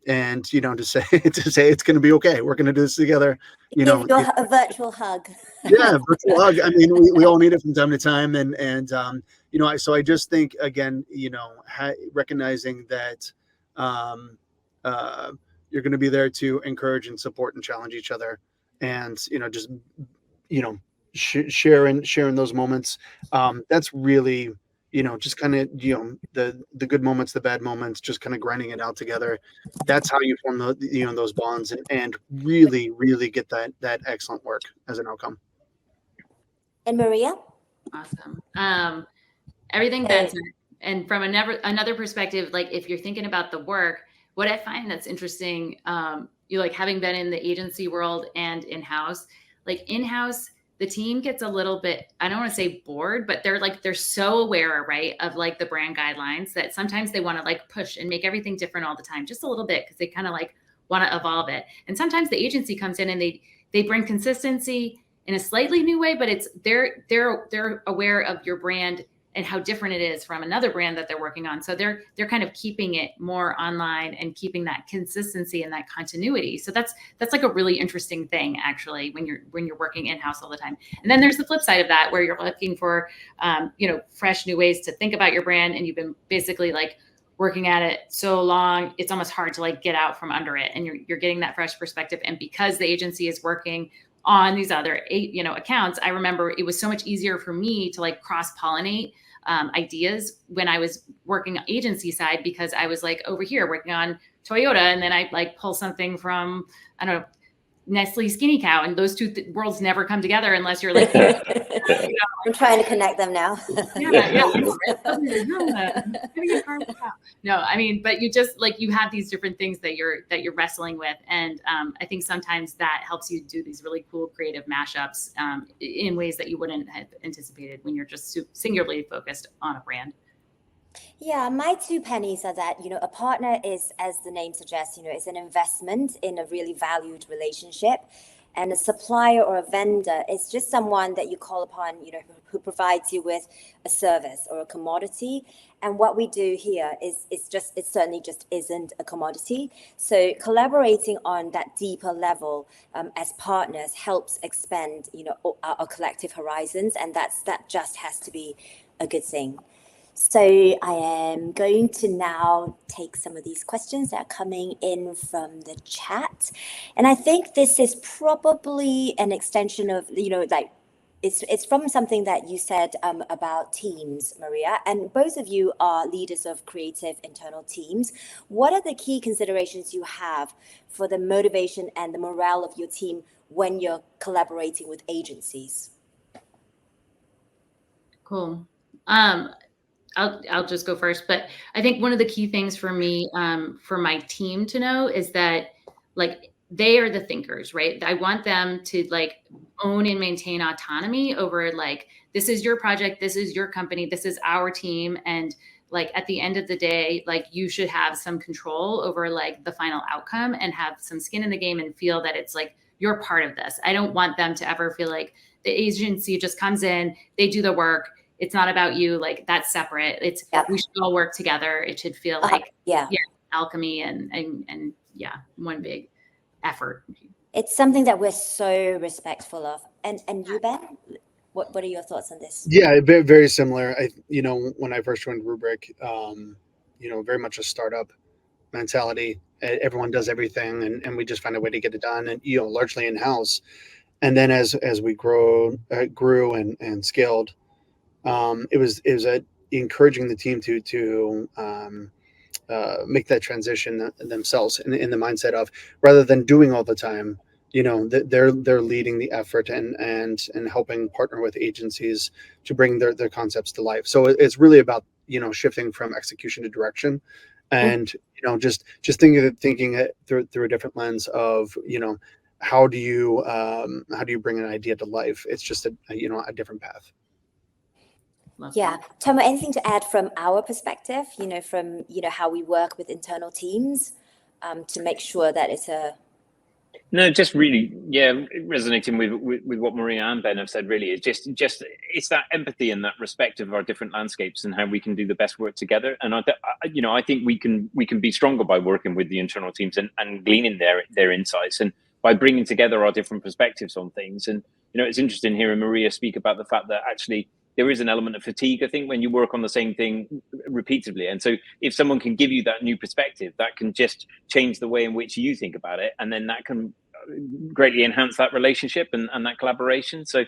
and to say it's going to be okay. We're going to do this together. Give you a virtual hug. Yeah, virtual hug. I mean, we all need it from time to time, and I just think again, recognizing that you're going to be there to encourage and support and challenge each other, and just sharing those moments. That's really just kind of the good moments, the bad moments, just kind of grinding it out together. That's how you form those bonds and really get that excellent work as an outcome. And Maria? Awesome. Everything Ben said, and from another perspective, like if you're thinking about the work, what I find that's interesting, you like having been in the agency world and in-house, like in-house, the team gets a little bit, I don't want to say bored, but they're so aware, right, of like the brand guidelines that sometimes they want to like push and make everything different all the time, just a little bit, because they kind of like want to evolve it. And sometimes the agency comes in and they bring consistency in a slightly new way, but it's they're aware of your brand and how different it is from another brand that they're working on. So they're kind of keeping it more online and keeping that consistency and that continuity. So that's like a really interesting thing, actually, when you're working in-house all the time. And then there's the flip side of that, where you're looking for fresh new ways to think about your brand, and you've been basically like working at it so long, it's almost hard to like get out from under it, and you're getting that fresh perspective. And because the agency is working on these other accounts, I remember it was so much easier for me to like cross-pollinate ideas when I was working agency side, because I was like over here working on Toyota, and then I like pull something from, I don't know, Nestle Skinny Cow, and those two worlds never come together unless you're like, I'm trying to connect them now. No, I mean, but you just like, you have these different things that you're wrestling with. And I think sometimes that helps you do these really cool creative mashups in ways that you wouldn't have anticipated when you're just singularly focused on a brand. Yeah, my 2 pennies are that, a partner is, as the name suggests, is an investment in a really valued relationship. And a supplier or a vendor is just someone that you call upon, who provides you with a service or a commodity. And what we do here is it certainly just isn't a commodity. So collaborating on that deeper level as partners helps expand, our collective horizons. And that just has to be a good thing. So I am going to now take some of these questions that are coming in from the chat. And I think this is probably an extension of, it's from something that you said about teams, Maria, and both of you are leaders of creative internal teams. What are the key considerations you have for the motivation and the morale of your team when you're collaborating with agencies? Cool. I'll just go first, but I think one of the key things for me, for my team to know, is that like they are the thinkers, right? I want them to like own and maintain autonomy over like, this is your project, this is your company, this is our team. And like at the end of the day, like you should have some control over like the final outcome and have some skin in the game and feel that it's like, you're part of this. I don't want them to ever feel like the agency just comes in, they do the work. It's not about you, like that's separate. It's we should all work together. It should feel like alchemy and one big effort. It's something that we're so respectful of. And you, Ben, what are your thoughts on this? Yeah, very, very similar. When I first joined Rubrik, very much a startup mentality. Everyone does everything, and we just find a way to get it done, and largely in house. And then as we grew and scaled. It was encouraging the team to make that transition themselves in the mindset of, rather than doing all the time, they're leading the effort and helping partner with agencies to bring their concepts to life. So it's really about shifting from execution to direction, and just thinking it through a different lens of how do you bring an idea to life. It's just a different path. Yeah. Tomo, anything to add from our perspective, from, how we work with internal teams to make sure that it's a No, just really, yeah, resonating with what Maria and Ben have said. Really, is just it's that empathy and that respect of our different landscapes and how we can do the best work together. And I think we can be stronger by working with the internal teams and gleaning their insights and by bringing together our different perspectives on things. And it's interesting hearing Maria speak about the fact that actually there is an element of fatigue, I think, when you work on the same thing repeatedly. And so if someone can give you that new perspective, that can just change the way in which you think about it. And then that can greatly enhance that relationship and that collaboration. So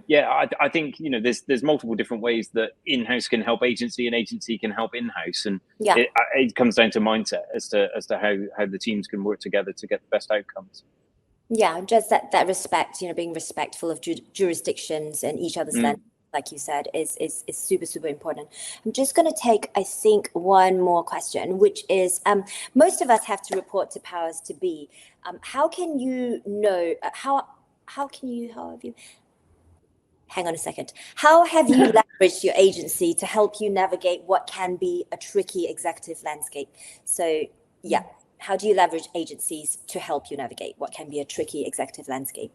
yeah, I think, there's multiple different ways that in-house can help agency and agency can help in-house. And it comes down to mindset as to how the teams can work together to get the best outcomes. Yeah, just that respect, being respectful of jurisdictions and each other's land, like you said, is super, super important. I'm just going to take, I think, one more question, which is, most of us have to report to powers to be. How can you know, how have you, hang on a second. How have you leveraged your agency to help you navigate what can be a tricky executive landscape? So yeah, how do you leverage agencies to help you navigate what can be a tricky executive landscape?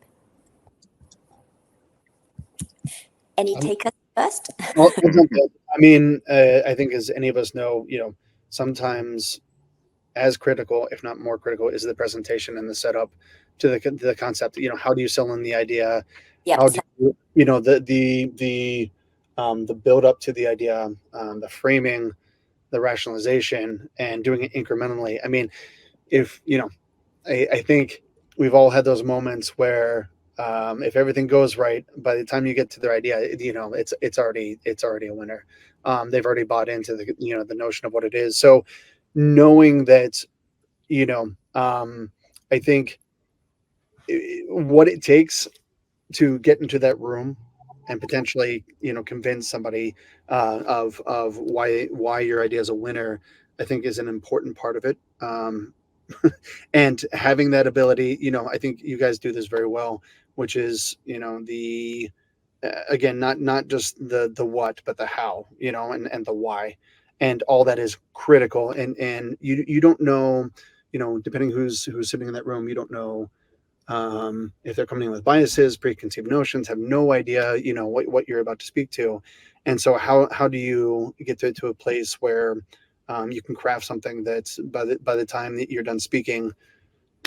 Any takers first? Well, I mean, I think as any of us know, sometimes as critical, if not more critical, is the presentation and the setup to the concept. How do you sell in the idea? Yep. How do you, the build up to the idea, the framing, the rationalization, and doing it incrementally. I mean, if I think we've all had those moments where if everything goes right, by the time you get to their idea, it's already a winner. They've already bought into the notion of what it is. So knowing that, I think what it takes to get into that room and potentially, convince somebody of why your idea is a winner, I think is an important part of it. And having that ability, I think you guys do this very well, which is, again, not just the what, but the how, and the why, and all that is critical. And you don't know, depending who's sitting in that room, you don't know if they're coming in with biases, preconceived notions, have no idea, what you're about to speak to. And so how do you get to a place where you can craft something that's by the time that you're done speaking,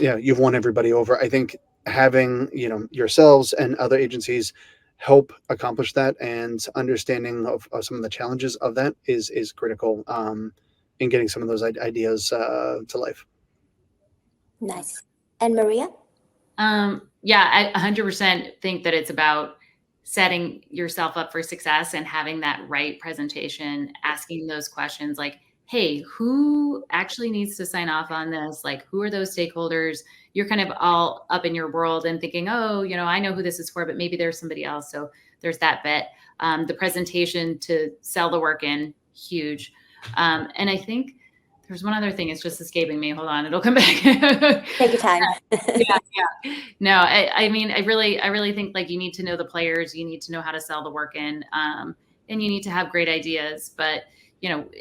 you've won everybody over. I think having, yourselves and other agencies help accomplish that, and understanding of some of the challenges of that is critical in getting some of those ideas to life. Nice. And Maria? Yeah, I 100% think that it's about setting yourself up for success and having that right presentation, asking those questions like, hey, who actually needs to sign off on this? Like, who are those stakeholders? You're kind of all up in your world and thinking, oh, I know who this is for, but maybe there's somebody else. So there's that bit. The presentation to sell the work in, huge. And I think there's one other thing. It's just escaping me. Hold on. It'll come back. Take your time. Yeah. No, I mean, I really think like you need to know the players. You need to know how to sell the work in, and you need to have great ideas. But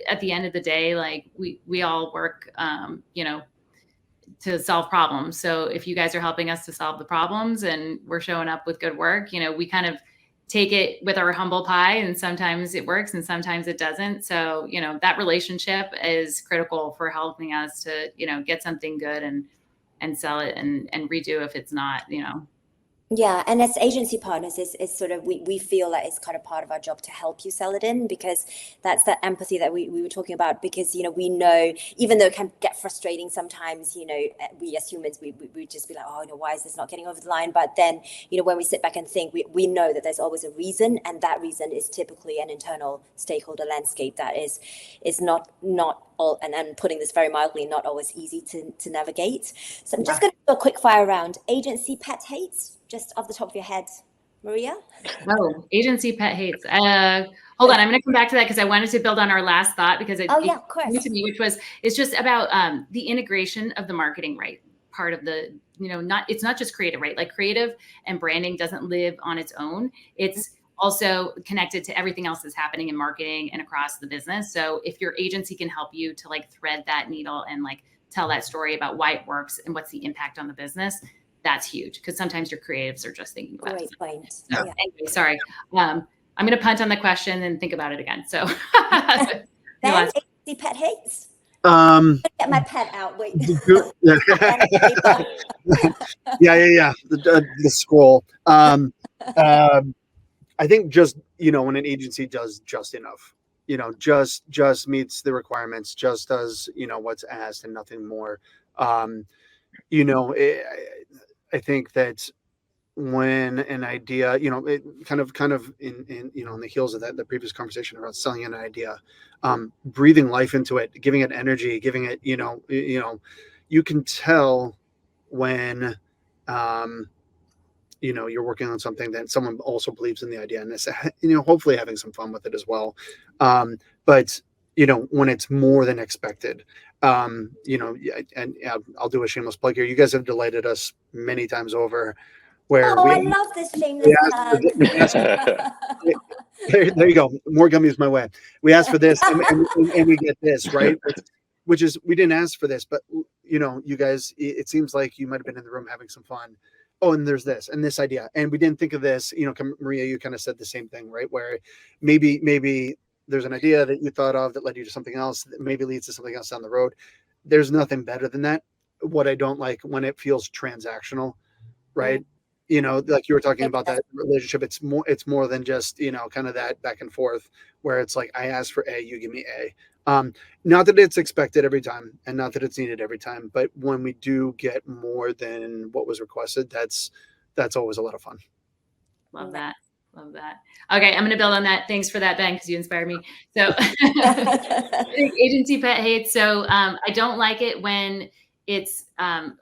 at the end of the day, like we all work, to solve problems. So if you guys are helping us to solve the problems and we're showing up with good work, we kind of take it with our humble pie, and sometimes it works and sometimes it doesn't. So, that relationship is critical for helping us to, get something good and sell it and redo if it's not, Yeah, and as agency partners, is sort of we feel that it's kind of part of our job to help you sell it in, because that's that empathy that we were talking about. Because we know, even though it can get frustrating sometimes, we as humans we just be like, oh, why is this not getting over the line? But then when we sit back and think, we know that there's always a reason, and that reason is typically an internal stakeholder landscape that is not all, and putting this very mildly, not always easy to navigate. So I'm just going to do a quick fire round. Agency pet hates. Just off the top of your head, Maria? Oh, agency pet hates. Hold on, I'm going to come back to that because I wanted to build on our last thought, because it of course. to me, which was, it's just about the integration of the marketing, right? Part of the, it's not just creative, right? Like creative and branding doesn't live on its own. It's also connected to everything else that's happening in marketing and across the business. So if your agency can help you to like thread that needle and like tell that story about why it works and what's the impact on the business, that's huge, because sometimes your creatives are just thinking about Great point. So, anyway, sorry. I'm going to punt on the question and think about it again. So, Ben, agency pet hates. Get my pet out. Wait. yeah. The scroll. I think just, when an agency does just enough, just meets the requirements, just does, what's asked and nothing more. I think that when an idea, it kind of in on the heels of that, the previous conversation about selling an idea, breathing life into it, giving it energy, giving it, you can tell when, you're working on something that someone also believes in the idea, and it's, hopefully having some fun with it as well. But when it's more than expected, and I'll do a shameless plug here. You guys have delighted us many times over. Where I love this shameless plug. There you go. More gummies my way. We asked for this, and we get this, right? Which is, we didn't ask for this, but you guys, it seems like you might have been in the room having some fun. Oh, and there's this and this idea, and we didn't think of this. Maria, you kind of said the same thing, right? Where maybe there's an idea that you thought of that led you to something else that maybe leads to something else down the road. There's nothing better than that. What I don't like when it feels transactional, right? Like you were talking about that relationship, it's more than just, kind of that back and forth where it's like, I ask for A, you give me A. Not that it's expected every time and not that it's needed every time, but when we do get more than what was requested, that's always a lot of fun. Love that. Okay, I'm going to build on that. Thanks for that, Ben, because you inspired me. So agency pet hates. So I don't like it when it's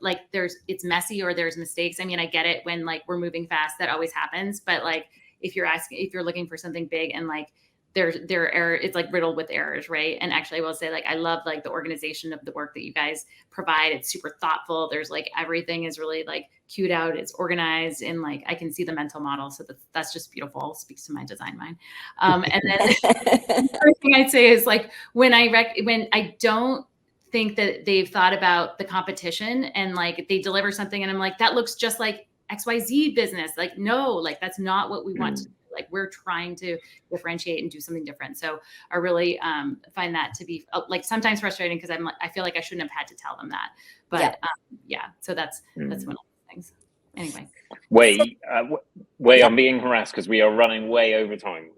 like it's messy or there's mistakes. I mean, I get it when like we're moving fast, that always happens. But like if you're looking for something big and like there are errors, it's like riddled with errors, right? And actually I will say, like, I love like the organization of the work that you guys provide. It's super thoughtful. There's like everything is really like queued out, it's organized, and like I can see the mental model. So that's just beautiful. It speaks to my design mind. And then the first thing I'd say is like when I don't think that they've thought about the competition and like they deliver something and I'm like, that looks just like XYZ business. Like, no, like that's not what we want to do. Like we're trying to differentiate and do something different. So I really find that to be like sometimes frustrating because I feel like I shouldn't have had to tell them that. But so that's one of those things. Anyway. Wei, I'm being harassed because we are running way over time.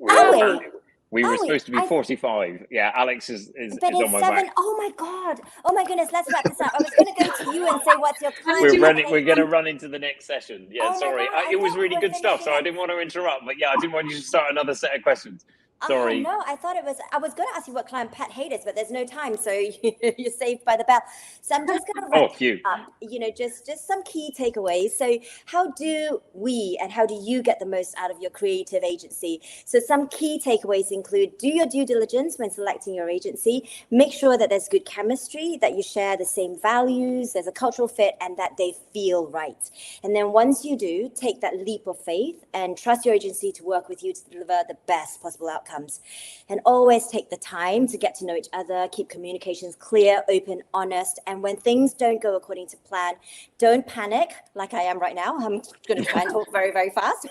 We were supposed to be 45. Yeah, Alex is on my back. Oh my God. Oh my goodness. Let's wrap this up. I was going to go to you and say, what's your plan? We're going to run into the next session. Yeah, sorry. It was really good stuff, so I didn't want to interrupt. But yeah, I didn't want you to start another set of questions. Sorry. No, I was going to ask you what client pet hate is, but there's no time. So you're saved by the bell. So I'm just going to wrap up, just some key takeaways. So how do we and how do you get the most out of your creative agency? So some key takeaways include: do your due diligence when selecting your agency. Make sure that there's good chemistry, that you share the same values, there's a cultural fit, and that they feel right. And then once you do, take that leap of faith and trust your agency to work with you to deliver the best possible outcomes. And always take the time to get to know each other, keep communications clear, open, honest. And when things don't go according to plan, don't panic like I am right now. I'm going to try and talk very, very fast.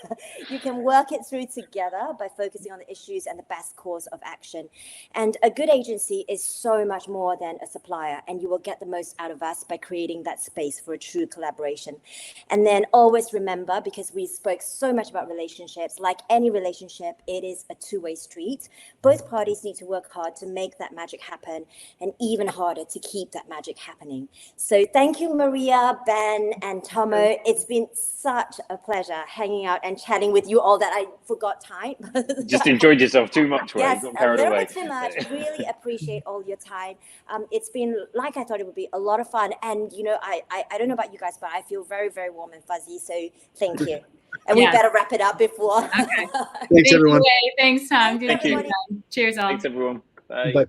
You can work it through together by focusing on the issues and the best course of action. And a good agency is so much more than a supplier, and you will get the most out of us by creating that space for a true collaboration. And then always remember, because we spoke so much about relationships, like any relationship, it is a two-way street. Both parties need to work hard to make that magic happen, and even harder to keep that magic happening. So thank you, Maria, Ben, and Tomo. It's been such a pleasure hanging out and chatting with you all that I forgot time. Just enjoyed yourself too much, Wei. Yes, got carried a little away. bit too much. Really appreciate all your time. It's been like I thought it would be, a lot of fun. And, I don't know about you guys, but I feel very, very warm and fuzzy. So thank you. And we better wrap it up before. Okay. Thanks, everyone. Thanks, Tom. Thank you. Cheers, all. Thanks, everyone. Bye. Bye.